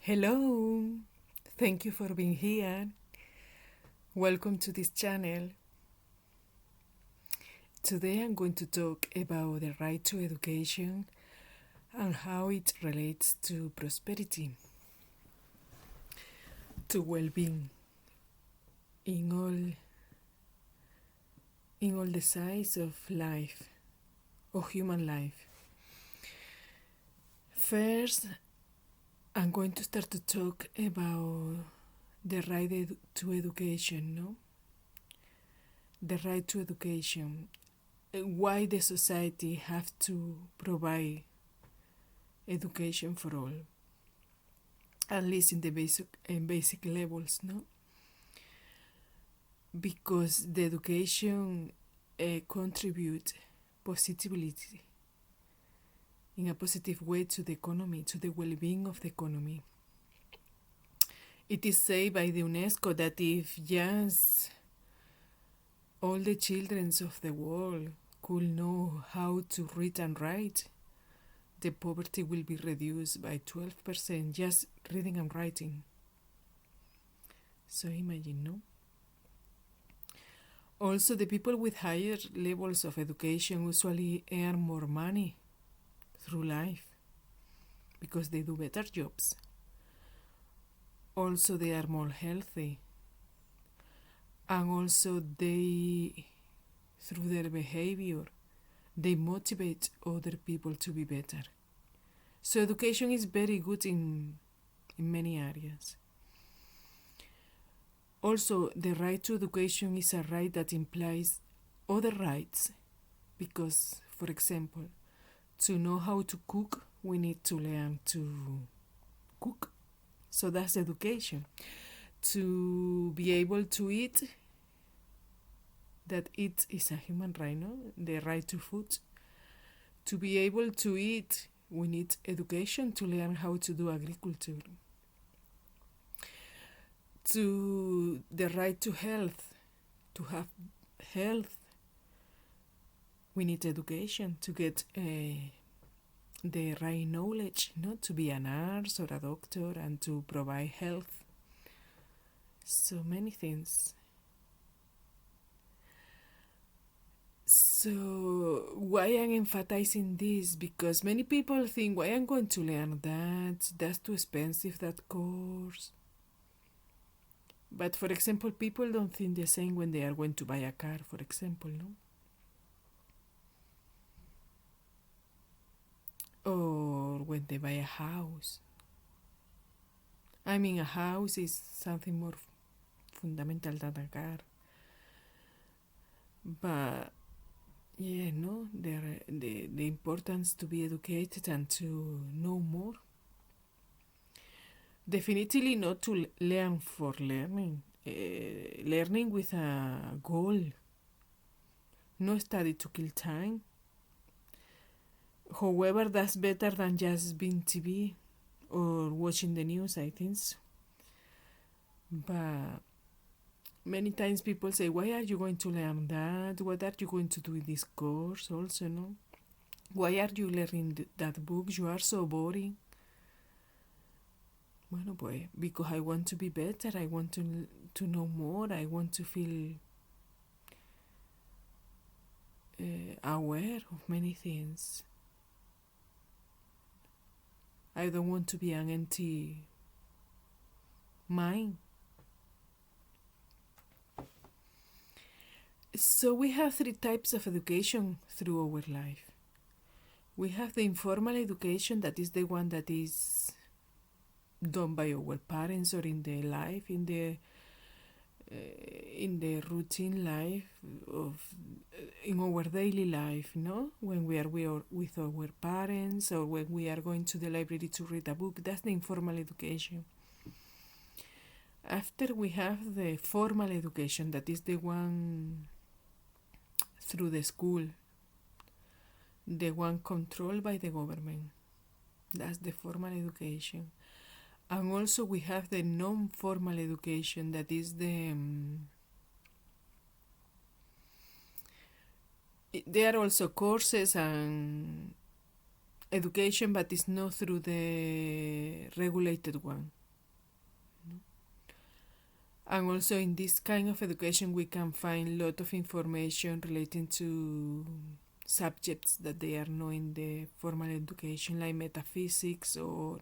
Hello, thank you for being here. Welcome to this channel. Today I'm going to talk about the right to education and how it relates to prosperity, to well-being in all the sides of life, of human life. First, I'm going to start to talk about the right to education, no? The right to education. Why the society have to provide education for all, at least in the basic levels, no? Because the education contribute positively in a positive way to the economy, to the well-being of the economy. It is said by the UNESCO that if just all the children of the world could know how to read and write, the poverty will be reduced by 12%, just reading and writing. So imagine, no? Also, the people with higher levels of education usually earn more money through life because they do better jobs. Also, they are more healthy. And also, through their behavior, they motivate other people to be better. So education is very good in many areas. Also, the right to education is a right that implies other rights because, for example, to know how to cook, we need to learn to cook. So that's education. To be able to eat, that it is a human right, no? The right to food. To be able to eat, we need education to learn how to do agriculture. To the right to health, to have health, we need education to get the right knowledge, not to be a nurse or a doctor and to provide health. So many things. So why I'm emphasizing this? Because many people think, why I'm going to learn that? That's too expensive, that course. But for example, people don't think the same when they are going to buy a car, for example, no? Or when they buy a house. I mean, a house is something more fundamental than a car. But yeah, no, the importance to be educated and to know more. Definitely not to learn for learning. Learning with a goal. No study to kill time. However, that's better than just being TV or watching the news, I think so. But many times people say, why are you going to learn that? What are you going to do in this course also, no? Why are you learning that book? You are so boring. Bueno, pues, because I want to be better, I want to know more, I want to feel aware of many things. I don't want to be an empty mind. So we have three types of education through our life. We have the informal education, that is the one that is done by our parents or in the life, in the routine life of in our daily life, no? When we are with our parents or when we are going to the library to read a book, that's the informal education. After we have the formal education, that is the one through the school, the one controlled by the government. That's the formal education. And also we have the non-formal education, that is there are also courses and education, but it's not through the regulated one. And also in this kind of education we can find a lot of information relating to subjects that they are not in the formal education, like metaphysics or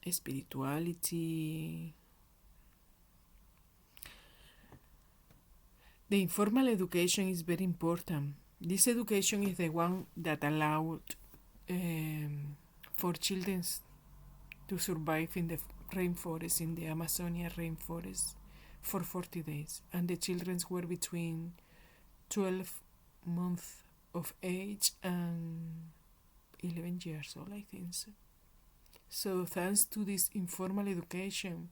spirituality. The informal education is very important. This education is the one that allowed for children to survive in the rainforest, in the Amazonia rainforest, for 40 days. And the children were between 12 months of age and 11 years old, I think so. So thanks to this informal education,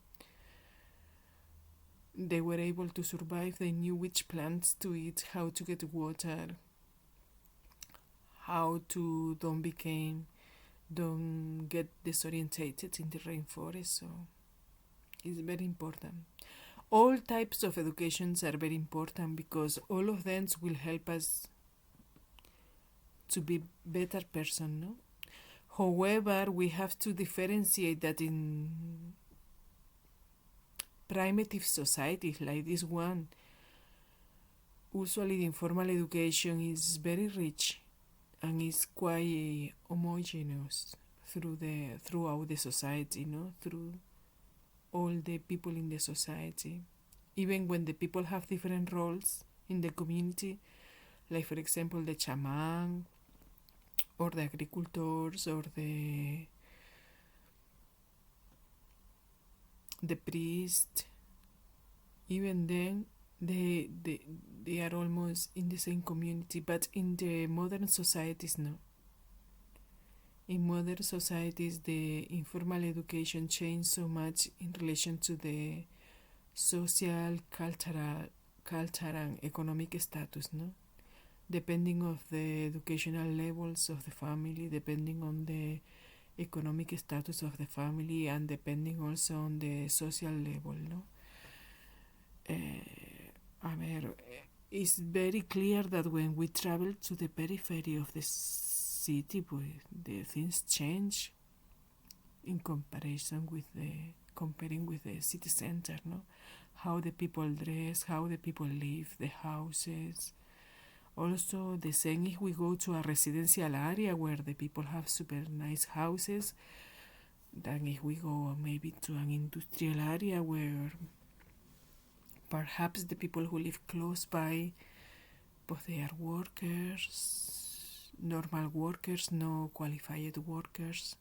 they were able to survive. They knew which plants to eat, how to get water, how to don't get disorientated in the rainforest. So it's very important. All types of educations are very important because all of them will help us to be better person, no? However, we have to differentiate that in primitive societies like this one, usually the informal education is very rich and is quite homogeneous throughout the society, no? Through all the people in the society. Even when the people have different roles in the community, like for example the shaman or the agricultors or the priest, even then they are almost in the same community. But in the modern societies, no. In modern societies, the informal education changed so much in relation to the social, cultural, and economic status, no? Depending of the educational levels of the family, depending on the economic status of the family, and depending also on the social level, no? It's very clear that when we travel to the periphery of the city, the things change in comparison with comparing with the city center, no? How the people dress, how the people live, the houses. Also, the same if we go to a residential area where the people have super nice houses, than if we go maybe to an industrial area where perhaps the people who live close by, but they are workers, normal workers, no qualified workers.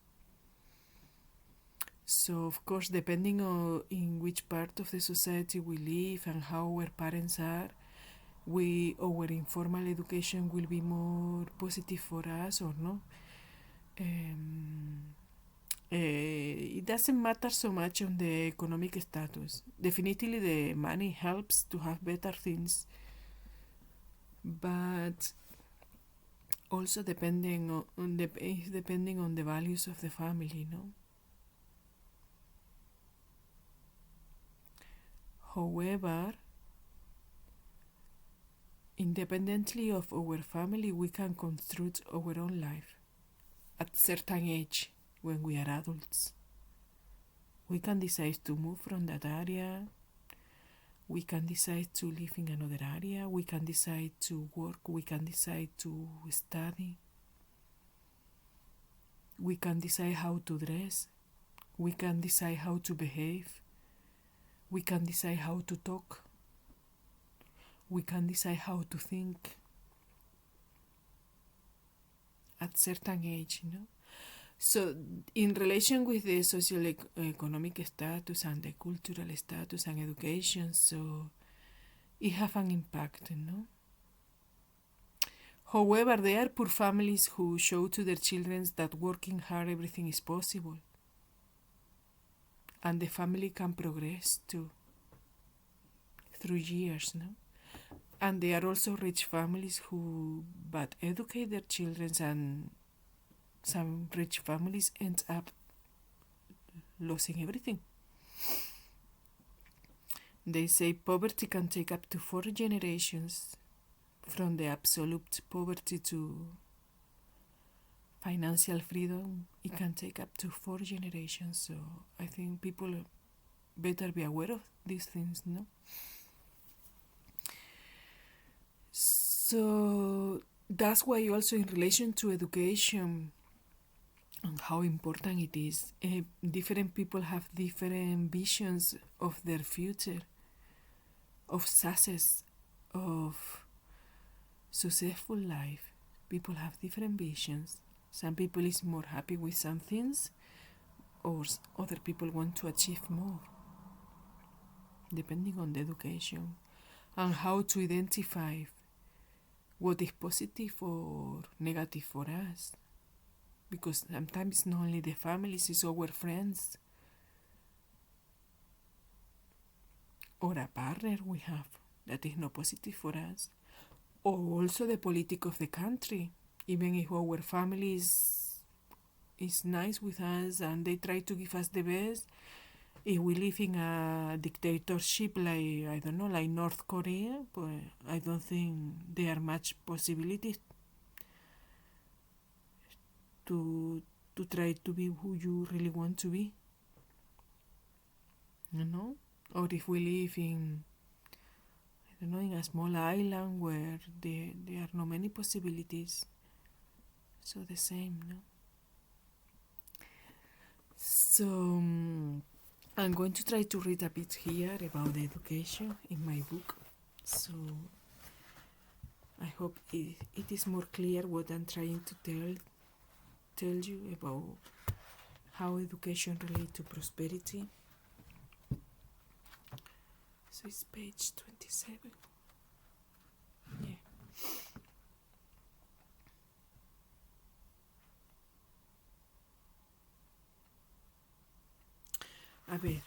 So, of course, depending on in which part of the society we live and how our parents are, our informal education will be more positive for us or no. It doesn't matter so much on the economic status. Definitely the money helps to have better things, but also depending on the values of the family, no? However, independently of our family, we can construct our own life at certain age. When we are adults, we can decide to move from that area. We can decide to live in another area. We can decide to work. We can decide to study. We can decide how to dress. We can decide how to behave. We can decide how to talk. We can decide how to think at certain age, you know. So, in relation with the socio-economic status and the cultural status and education, so it have an impact, no? However, there are poor families who show to their children that working hard everything is possible, and the family can progress too through years, no? And there are also rich families who but educate their children, and some rich families end up losing everything. They say poverty can take up to 4 generations from the absolute poverty to financial freedom, it can take up to 4 generations. So I think people better be aware of these things, no? So that's why also in relation to education and how important it is, different people have different visions of their future, of success, of successful life. People have different visions. Some people is more happy with some things, or other people want to achieve more, depending on the education and how to identify what is positive or negative for us. Because sometimes it's not only the families, it's our friends or a partner we have that is not positive for us. Or also the politics of the country. Even if our family is nice with us and they try to give us the best, if we live in a dictatorship like, I don't know, like North Korea, but I don't think there are much possibilities to try to be who you really want to be, you know? Or if we live in, I don't know, in a small island where there are not many possibilities, so the same, no? So I'm going to try to read a bit here about the education in my book, so I hope it is more clear what I'm trying to tell you about how education relates to prosperity. So it's page 27. Yeah. A ver.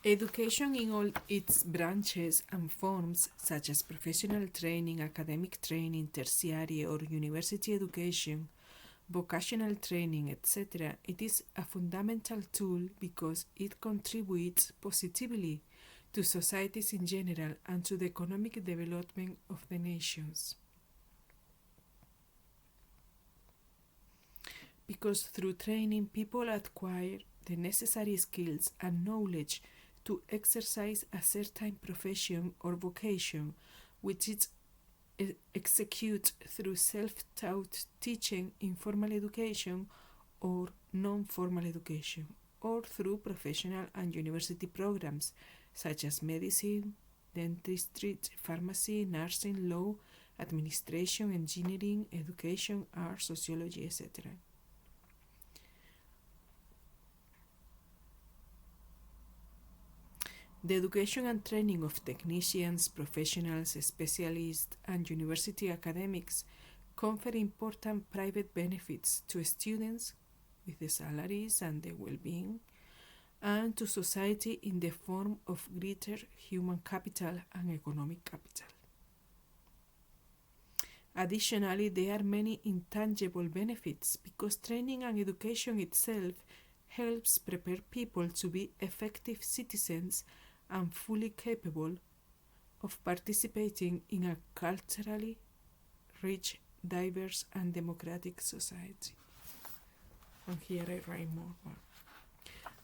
Education in all its branches and forms, such as professional training, academic training, tertiary or university education, vocational training, etc., it is a fundamental tool because it contributes positively to societies in general and to the economic development of the nations. Because through training, people acquire the necessary skills and knowledge to exercise a certain profession or vocation, which is execute through self-taught teaching, informal education, or non-formal education, or through professional and university programs such as medicine, dentistry, pharmacy, nursing, law, administration, engineering, education, art, sociology, etc. The education and training of technicians, professionals, specialists, and university academics confer important private benefits to students with the salaries and the well-being, and to society in the form of greater human capital and economic capital. Additionally, there are many intangible benefits because training and education itself helps prepare people to be effective citizens and fully capable of participating in a culturally rich, diverse, and democratic society. And here I write more.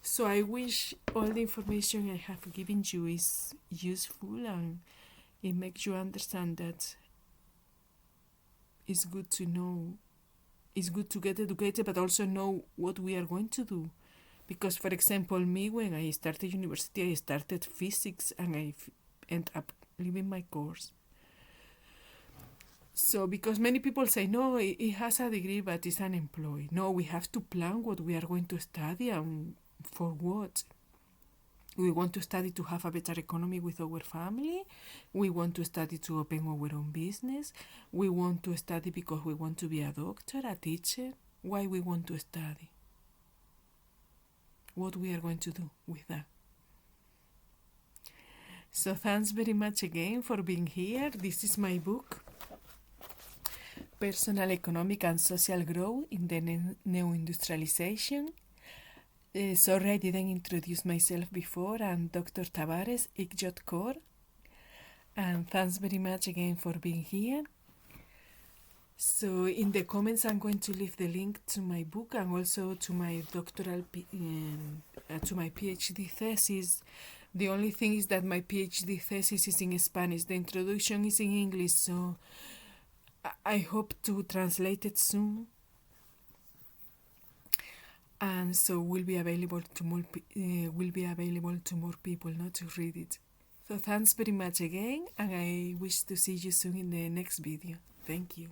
So I wish all the information I have given you is useful and it makes you understand that it's good to know, it's good to get educated, but also know what we are going to do. Because, for example, me, when I started university, I started physics and I ended up leaving my course. So, because many people say, no, it has a degree, but it's unemployed. No, we have to plan what we are going to study and for what. We want to study to have a better economy with our family. We want to study to open our own business. We want to study because we want to be a doctor, a teacher. Why we want to study? What we are going to do with that. So thanks very much again for being here. This is my book, Personal, Economic and Social Growth in the Neo-Industrialization. Sorry I didn't introduce myself before. I'm Dr. Tabares-Ikjot Kaur. And thanks very much again for being here. So in the comments, I'm going to leave the link to my book and also to my to my PhD thesis. The only thing is that my PhD thesis is in Spanish. The introduction is in English, so I hope to translate it soon. And so will be available to more people not to read it. So thanks very much again, and I wish to see you soon in the next video. Thank you.